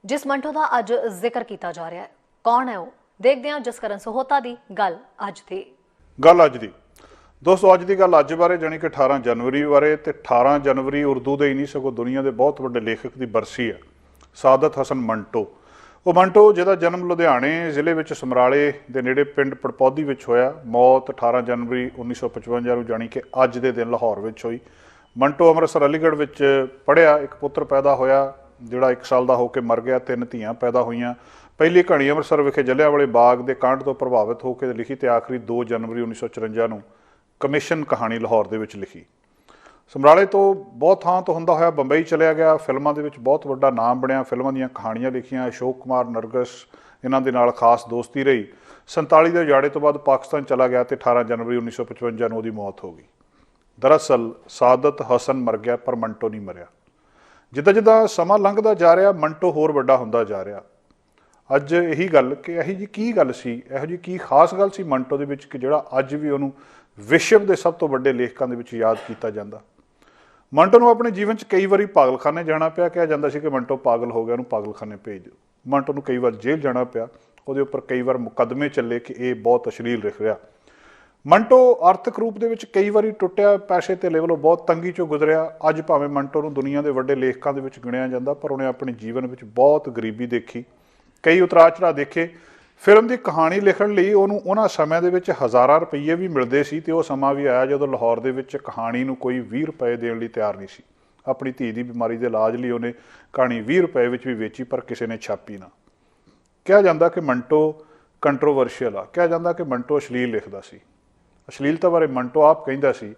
जिस मंटो का अज जिक्र किया जा रहा है कौन है वो, देखते हैं जसकरण सहोता की गल अज दी। गल अज दी दोस्तों, अज की गल अज बारे जानी कि 18 जनवरी बारे। तो 18 जनवरी उर्दू के ही नहीं सगों दुनिया के बहुत बड़े लेखक की बरसी है, सादत हसन मंटो। वो मंटो जिहदा जन्म लुधियाने जिले में समराले के नेड़े पिंड पड़पौदी में होया। मौत 18 जनवरी 1955 को जानी कि अज के दिन लाहौर में हुई। मंटो अमृतसर अलीगढ़ में पढ़िया, एक पुत्र पैदा होया जिहड़ा 1 साल का होकर मर गया। 3 धीआं पैदा हुईयां। पहली कहानी अमृतसर विखे जलियांवाले बाग के कांड तो प्रभावित होकर लिखी, तो आखिरी 2 जनवरी 1954 को कमीशन कहानी लाहौर के लिखी। समराले तो बहुत थां तो हुंदा होया बंबई चलिया गया, फिल्मां दे विच बहुत वड्डा नाम बनिया, फिल्मां दीयां कहानियां लिखियां। अशोक कुमार नरगस इन्हां दे नाल खास दोस्ती रही। 47 के उजाड़े तो बाद पाकिस्तान चला गया तो 18 जनवरी 1955 को उसकी मौत हो गई। दरअसल सादत हसन मर गया पर मंटो नहीं मरिया। जिद्दां जिद्दां समा लंघदा जा रहा मंटो होर वड्डा हुंदा जा रहा। अज यही गल कि यही जी की गल सी, यहो जी की खास गल सी मंटो दे विच कि जिहड़ा अज भी उहनूं विश्व के सब तो वड्डे लेखकों दे विच याद किया जाता। मंटो नूं अपने जीवन च कई बारी पागलखाने जाना पिया। कहा जाता सी कि मंटो पागल हो गया, उहनूं पागलखाने भेज दो। मंटो नूं कई बार जेल जाना पिया, उहदे उपर कई बार मुकदमे चले कि यह बहुत अश्लील लिख रहा। मंटो आर्थिक रूप दे विच कई बारी टुटिया, पैसे ते लेवलों बहुत तंगी चों गुजरिया। अज भावें मंटो नूं दुनिया के वड्डे लेखकों दे विच गिणिया जांदा, पर उन्हें अपने जीवन में बहुत गरीबी देखी, कई उतराव चढ़ाव देखे। फिल्म की कहानी लिखण लई उहनूं उन्हां समयां दे विच हज़ारां रुपये भी मिलते सी, ते वो समा भी आया जदों लाहौर दे विच कहानी नूं कोई 20 रुपए देण लई तैयार नहीं सी। अपनी धी की बीमारी के इलाज लई उहने कहानी 20 रुपए विच भी वेची, पर किसी ने छापी ना। कहा जाता कि मंटो कंट्रोवर्शियल आ, कहा जाता कि मंटो अश्लील लिखदा सी। अश्लीलता बारे मंटो आप कहिंदा सी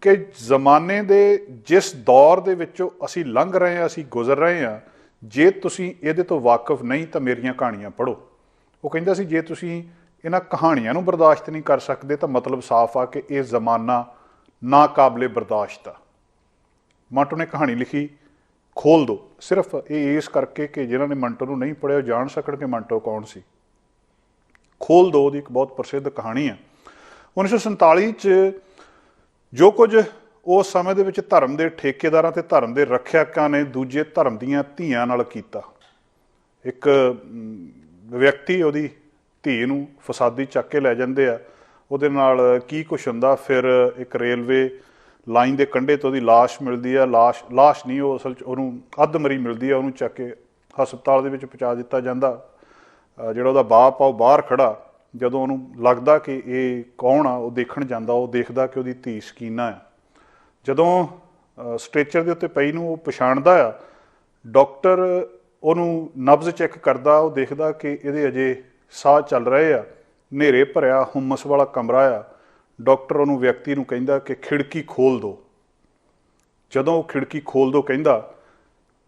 कि जमाने दे जिस दौर दे विचों असीं लंघ रहे हैं, असीं गुजर रहे हैं, जे तुसीं इहदे तो वाकिफ नहीं तो मेरियां कहानियां पढ़ो। वो कहिंदा सी जे तुसीं इन्हां कहानियां नूं बर्दाश्त नहीं कर सकते तो मतलब साफ आ कि यह जमाना नाकाबिले बर्दाश्त आ। मंटो ने कहानी लिखी खोल दो, सिर्फ ये इस करके कि जिन्होंने मंटो नूं नहीं पढ़िया जान सकण कि मंटो कौन सी। खोल दो दी एक बहुत प्रसिद्ध कहानी है। 1947 च जो कुछ उस समय दे विच धर्म के ठेकेदारां ते धर्म के रखियाकां ने दूजे धर्म दीयां धीआं नाल कीता। एक व्यक्ति उहदी धी नूं फसादी चक के लै जांदे आ, उहदे नाल की कुछ हुंदा। फिर एक रेलवे लाइन के कंढे तो उहदी लाश मिलती है। लाश नहीं, वो असल च उहनूं अधमरी मिलती है। उहनूं चक के हस्पताल दे विच पहुंचा दिता जांदा। जिहड़ा उहदा बाप आ वो बाहर खड़ा, जदों उहनूं लगदा कि ये कौन आ, वो देखण जांदा, वो देखदा कि उहदी धी सकीना है। जदों स्ट्रेचर के उत्ते पई नूं वो पछाणदा आ, डॉक्टर उहनूं नब्ज़ चैक करदा, वो देखदा कि इहदे अजे साह चल रहे आ। नेरे भरिया हुमस वाला कमरा आ। डॉक्टर उहनूं व्यक्ति नूं कहिंदा कि खिड़की खोल दो। जदों वो खिड़की खोल दो कहिंदा,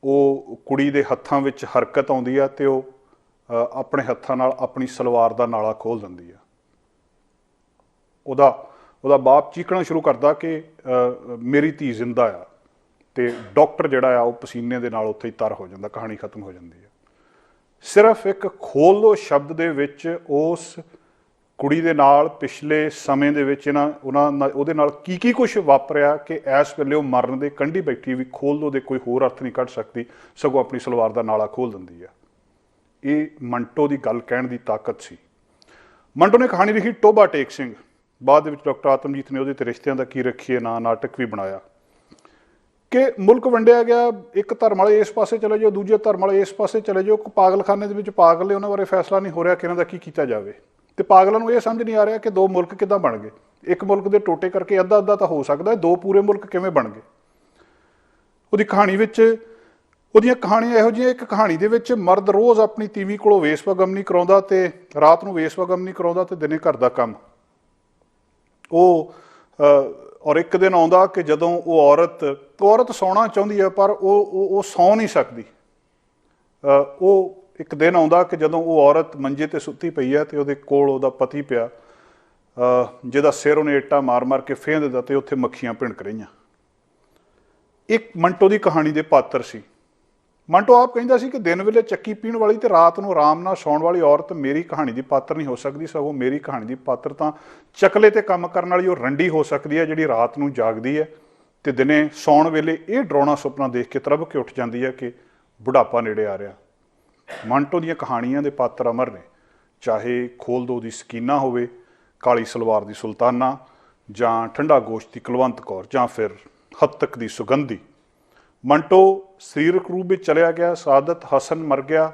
वो कुड़ी दे हत्थां विच हरकत आउंदी आ ते वो अपने हत्थां नाल अपनी सलवार दा नाला खोल दिंदी आ। ਉਹਦਾ बाप चीकना शुरू करता कि मेरी धी जिंदा आ, तो डॉक्टर जिहड़ा आ वो पसीने दे नाल उत्थे ही तर हो जाता, कहानी खत्म हो जाती है। सिर्फ एक खोल दो शब्द दे विच उस कुड़ी दे नाल पिछले समय दे विच उहदे नाल की कुछ वापरिया कि इस वेले वो मरण दे कंढी बैठी भी खोल दो दे कोई होर अर्थ नहीं कढ सकती, सगों अपनी सलवार दा नाला खोल दिंदी है। ये मंटो की गल कहण दी ताकत सी। मंटो ने कहानी लिखी टोबा टेक सिंह। बाद में डॉक्टर आतमजीत ने उहदे रिश्तियां का की रखीए ना नाटक भी बनाया कि मुल्क वंडिया गया, एक धर्म वाले इस पासे चले जाओ, दूजे धर्म वाले इस पासे चले जाओ। पागलखाने दे विच पागल ने, उन्हां बारे फैसला नहीं हो रहा कि इन्हां दा की कीता जावे। ते पागलों नूं इह समझ नहीं आ रहा कि 2 मुल्क किदां बन गए। एक मुल्क के टोटे करके अद्धा अद्धा तो हो सकता है, 2 पूरे मुल्क किवें बन गए। उहदी कहानी विच उहदियां कहानियां इहो जिहियां, एक कहानी दे विच मर्द रोज़ अपनी तीवी कोलों वेसवागमनी कराउंदा ते रात नूं वेसवागमनी कराउंदा ते दिने घर दा काम। और एक दिन आउंदा कि जदों वो औरत सौना चाहुंदी है पर वो सौ नहीं सकती। वो एक दिन आउंदा कि जदों वो औरत मंजे ते सुत्ती पई है, तो उहदे कोल उहदा पति पिया, जिहदा सिर उहने इट्टा मार मार के फेंह दित्ता ते उत्थे मक्खियां भिणक रहीआं। एक मंटो की कहानी के पात्र सी। मंटो आप कहिंदा सी कि दिन वेले चक्की पीण वाली ते रात नूं आराम नाल सौण वाली औरत मेरी कहानी की पात्र नहीं हो सकती, सगों मेरी कहानी की पात्र तां चकले ते काम करन वाली और रंडी हो सकती है, जिहड़ी रात नूं जागदी है ते दिने सौण वेले ये डराउणा सुपना देख के तरब के उठ जाती है कि बुढ़ापा नेड़े आ रहा। ਮੰਟੋ ਦੀਆਂ ਕਹਾਣੀਆਂ ਦੇ ਪਾਤਰ ਅਮਰ ਨੇ, ਚਾਹੇ ਖੋਲ ਦੋ ਦੀ ਸਕੀਨਾ ਹੋਵੇ, ਕਾਲੀ ਸਲਵਾਰ ਦੀ ਸੁਲਤਾਨਾ, ਜਾਂ ਠੰਡਾ ਗੋਸ਼ਤ ਦੀ ਕੁਲਵੰਤ ਕੌਰ, ਜਾਂ ਫਿਰ ਹੱਦ ਤੱਕ ਦੀ ਸੁਗੰਧੀ। ਮੰਟੋ ਸਰੀਰਕ ਰੂਪ ਵਿੱਚ ਚਲਿਆ ਗਿਆ, ਸਾਦਤ ਹਸਨ ਮਰ ਗਿਆ,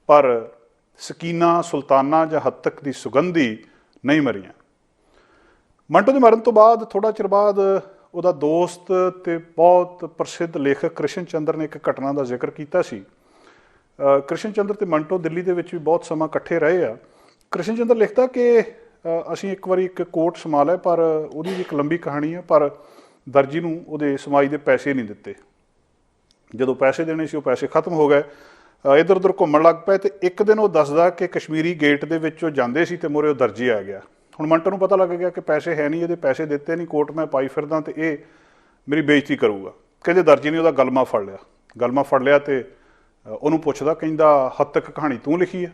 ਪਰ ਸਕੀਨਾ, ਸੁਲਤਾਨਾ ਜਾਂ ਹੱਦ ਤੱਕ ਦੀ ਸੁਗੰਧੀ ਨਹੀਂ ਮਰੀਆਂ। ਮੰਟੋ ਦੇ ਮਰਨ ਤੋਂ ਬਾਅਦ ਥੋੜ੍ਹਾ ਚਿਰ ਬਾਅਦ ਉਹਦਾ ਦੋਸਤ ਤੇ ਬਹੁਤ ਪ੍ਰਸਿੱਧ ਲੇਖਕ ਕ੍ਰਿਸ਼ਨ ਚੰਦਰ ਨੇ ਇੱਕ ਘਟਨਾ ਦਾ ਜ਼ਿਕਰ ਕੀਤਾ ਸੀ। ਕ੍ਰਿਸ਼ਨ ਚੰਦਰ ਤੇ ਮੰਟੋ ਦਿੱਲੀ ਦੇ ਵਿੱਚ ਵੀ ਬਹੁਤ ਸਮਾਂ ਇਕੱਠੇ ਰਹੇ ਆ। ਕ੍ਰਿਸ਼ਨ ਚੰਦਰ ਲਿਖਦਾ ਕਿ ਅਸੀਂ ਇੱਕ ਵਾਰੀ ਇੱਕ ਕੋਟ ਸਮਾ ਲਿਆ, ਪਰ ਉਹਦੀ ਵੀ ਇੱਕ ਲੰਬੀ ਕਹਾਣੀ ਹੈ, ਪਰ ਦਰਜੀ ਨੂੰ ਉਹਦੇ ਸਮਾਈ ਦੇ ਪੈਸੇ ਨਹੀਂ ਦਿੱਤੇ। ਜਦੋਂ ਪੈਸੇ ਦੇਣੇ ਸੀ ਉਹ ਪੈਸੇ ਖਤਮ ਹੋ ਗਏ, ਇੱਧਰ ਉੱਧਰ ਘੁੰਮਣ ਲੱਗ ਪਏ। ਅਤੇ ਇੱਕ ਦਿਨ ਉਹ ਦੱਸਦਾ ਕਿ ਕਸ਼ਮੀਰੀ ਗੇਟ ਦੇ ਵਿੱਚ ਉਹ ਜਾਂਦੇ ਸੀ ਅਤੇ ਮੂਹਰੇ ਉਹ ਦਰਜੀ ਆ ਗਿਆ। ਹੁਣ ਮੰਟੋ ਨੂੰ ਪਤਾ ਲੱਗ ਗਿਆ ਕਿ ਪੈਸੇ ਹੈ ਨਹੀਂ, ਇਹਦੇ ਪੈਸੇ ਦਿੱਤੇ ਨਹੀਂ, ਕੋਟ ਮੈਂ ਪਾਈ ਫਿਰਦਾ ਅਤੇ ਇਹ ਮੇਰੀ ਬੇਇੱਜ਼ਤੀ ਕਰੂਗਾ। ਕਹਿੰਦੇ ਦਰਜੀ ਨੇ ਉਹਦਾ ਗਲਮਾ ਫੜ ਲਿਆ ਅਤੇ ਉਹਨੂੰ ਪੁੱਛਦਾ, ਕਹਿੰਦਾ ਹੱਦ ਤੱਕ ਕਹਾਣੀ ਤੂੰ ਲਿਖੀ ਆ?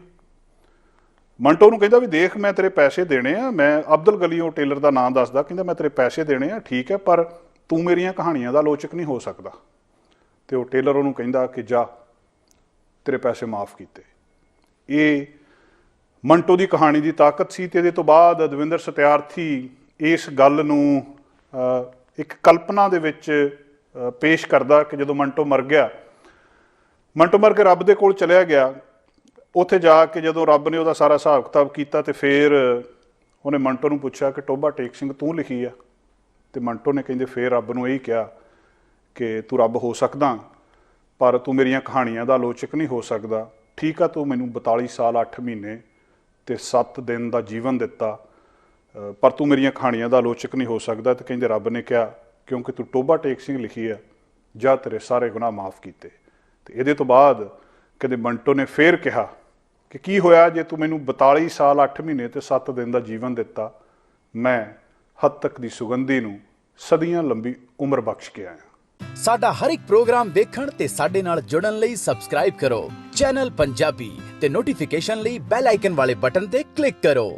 ਮੰਟੋ ਨੂੰ ਕਹਿੰਦਾ ਵੀ ਦੇਖ, ਮੈਂ ਤੇਰੇ ਪੈਸੇ ਦੇਣੇ ਆ, ਮੈਂ ਅਬਦੁਲ ਗਲੀਓ ਟੇਲਰ ਦਾ ਨਾਂ ਦੱਸਦਾ, ਕਹਿੰਦਾ ਮੈਂ ਤੇਰੇ ਪੈਸੇ ਦੇਣੇ ਆ, ਠੀਕ ਹੈ, ਪਰ ਤੂੰ ਮੇਰੀਆਂ ਕਹਾਣੀਆਂ ਦਾ ਆਲੋਚਕ ਨਹੀਂ ਹੋ ਸਕਦਾ। ਅਤੇ ਉਹ ਟੇਲਰ ਉਹਨੂੰ ਕਹਿੰਦਾ ਕਿ ਜਾ, ਤੇਰੇ ਪੈਸੇ ਮਾਫ ਕੀਤੇ। ਇਹ ਮੰਟੋ ਦੀ ਕਹਾਣੀ ਦੀ ਤਾਕਤ ਸੀ। ਅਤੇ ਇਹਦੇ ਤੋਂ ਬਾਅਦ ਦਵਿੰਦਰ ਸਤਿਆਰਥੀ ਇਸ ਗੱਲ ਨੂੰ ਇੱਕ ਕਲਪਨਾ ਦੇ ਵਿੱਚ ਪੇਸ਼ ਕਰਦਾ ਕਿ ਜਦੋਂ ਮੰਟੋ ਮਰ ਕੇ ਰੱਬ ਦੇ ਕੋਲ ਚਲਿਆ ਗਿਆ। ਉੱਥੇ ਜਾ ਕੇ ਜਦੋਂ ਰੱਬ ਨੇ ਉਹਦਾ ਸਾਰਾ ਹਿਸਾਬ ਕਿਤਾਬ ਕੀਤਾ ਅਤੇ ਫਿਰ ਉਹਨੇ ਮੰਟੋ ਨੂੰ ਪੁੱਛਿਆ ਕਿ ਟੋਭਾ ਟੇਕ ਸਿੰਘ ਤੂੰ ਲਿਖੀ ਆ? ਅਤੇ ਮੰਟੋ ਨੇ ਕਹਿੰਦੇ ਫਿਰ ਰੱਬ ਨੂੰ ਇਹੀ ਕਿਹਾ ਕਿ ਤੂੰ ਰੱਬ ਹੋ ਸਕਦਾ, ਪਰ ਤੂੰ ਮੇਰੀਆਂ ਕਹਾਣੀਆਂ ਦਾ ਆਲੋਚਕ ਨਹੀਂ ਹੋ ਸਕਦਾ। ਠੀਕ ਆ, ਤੂੰ ਮੈਨੂੰ 42 ਸਾਲ 8 ਮਹੀਨੇ ਅਤੇ 7 ਦਿਨ ਦਾ ਜੀਵਨ ਦਿੱਤਾ, ਪਰ ਤੂੰ ਮੇਰੀਆਂ ਕਹਾਣੀਆਂ ਦਾ ਆਲੋਚਕ ਨਹੀਂ ਹੋ ਸਕਦਾ। ਅਤੇ ਕਹਿੰਦੇ ਰੱਬ ਨੇ ਕਿਹਾ ਕਿਉਂਕਿ ਤੂੰ ਟੋਭਾ ਟੇਕ ਸਿੰਘ ਲਿਖੀ ਆ, ਜਾਂ ਤੇਰੇ ਸਾਰੇ ਗੁਨਾਹ ਮਾਫ ਕੀਤੇ। ਅਤੇ ਇਹਦੇ ਤੋਂ ਬਾਅਦ ਕਹਿੰਦੇ ਮੰਟੋ ਨੇ ਫਿਰ ਕਿਹਾ ਕਿ ਕੀ ਹੋਇਆ ਜੇ ਤੂੰ ਮੈਨੂੰ 42 ਸਾਲ 8 ਮਹੀਨੇ ਅਤੇ 7 ਦਿਨ ਦਾ ਜੀਵਨ ਦਿੱਤਾ, ਮੈਂ ਹੱਦ ਤੱਕ ਦੀ ਸੁਗੰਧੀ ਨੂੰ ਸਦੀਆਂ ਲੰਬੀ ਉਮਰ ਬਖਸ਼ ਕੇ ਆਇਆ। ਸਾਡਾ ਹਰ ਇੱਕ ਪ੍ਰੋਗਰਾਮ ਵੇਖਣ ਤੇ ਸਾਡੇ ਨਾਲ ਜੁੜਨ ਲਈ ਸਬਸਕ੍ਰਾਈਬ ਕਰੋ ਚੈਨਲ ਪੰਜਾਬੀ ਤੇ ਨੋਟੀਫਿਕੇਸ਼ਨ ਲਈ ਬੈਲ ਆਈਕਨ ਵਾਲੇ ਬਟਨ ਤੇ ਕਲਿੱਕ ਕਰੋ।